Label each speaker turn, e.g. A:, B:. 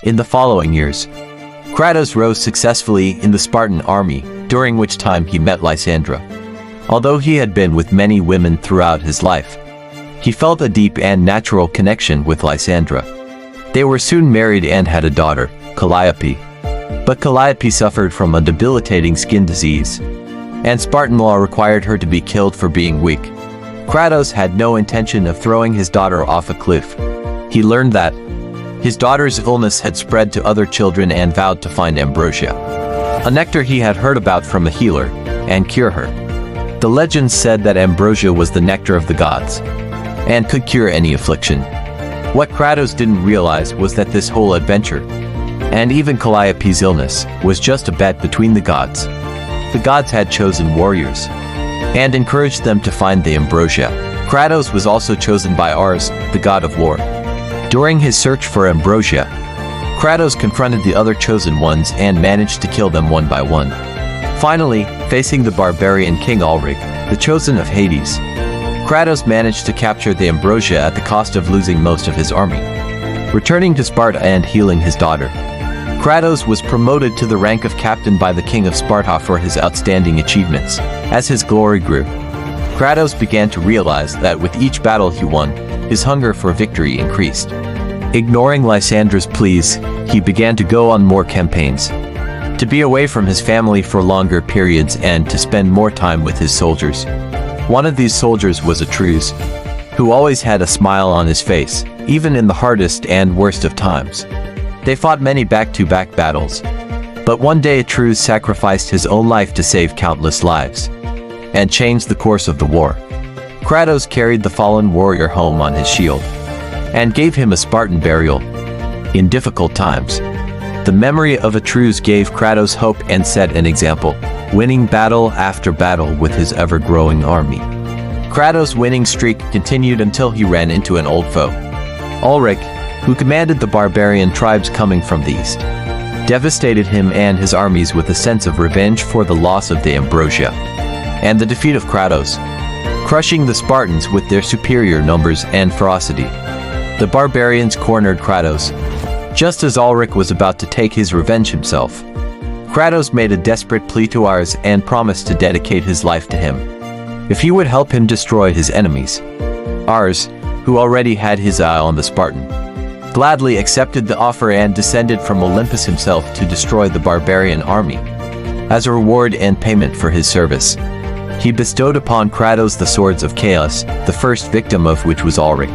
A: In the following years, Kratos rose successfully in the Spartan army, during which time he met Lysandra. Although he had been with many women throughout his life, he felt a deep and natural connection with Lysandra. They were soon married and had a daughter, Calliope. But Calliope suffered from a debilitating skin disease, and Spartan law required her to be killed for being weak. Kratos had no intention of throwing his daughter off a cliff. He learned that his daughter's illness had spread to other children and vowed to find ambrosia, a nectar he had heard about from a healer, and cure her. The legends said that ambrosia was the nectar of the gods, and could cure any affliction. What Kratos didn't realize was that this whole adventure, and even Calliope's illness, was just a bet between the gods. The gods had chosen warriors, and encouraged them to find the ambrosia. Kratos was also chosen by Ares, the god of war. During his search for ambrosia, Kratos confronted the other chosen ones and managed to kill them one by one. Finally, facing the barbarian king Ulrich, the chosen of Hades, Kratos managed to capture the ambrosia at the cost of losing most of his army. Returning to Sparta and healing his daughter, Kratos was promoted to the rank of captain by the king of Sparta for his outstanding achievements. As his glory grew, Kratos began to realize that with each battle he won, his hunger for victory increased. Ignoring Lysandra's pleas, he began to go on more campaigns, to be away from his family for longer periods and to spend more time with his soldiers. One of these soldiers was Atreus, who always had a smile on his face, even in the hardest and worst of times. They fought many back-to-back battles, but one day Atreus sacrificed his own life to save countless lives, and changed the course of the war. Kratos carried the fallen warrior home on his shield, and gave him a Spartan burial. In difficult times, the memory of Atreus gave Kratos hope and set an example, winning battle after battle with his ever-growing army. Kratos' winning streak continued until he ran into an old foe, Ulrich, who commanded the barbarian tribes coming from the east, devastated him and his armies with a sense of revenge for the loss of the ambrosia and the defeat of Kratos, crushing the Spartans with their superior numbers and ferocity. The barbarians cornered Kratos, just as Ulrich was about to take his revenge himself. Kratos made a desperate plea to Ares and promised to dedicate his life to him if he would help him destroy his enemies. Ares, who already had his eye on the Spartan, gladly accepted the offer and descended from Olympus himself to destroy the barbarian army. As a reward and payment for his service, he bestowed upon Kratos the swords of chaos, the first victim of which was Ulrich.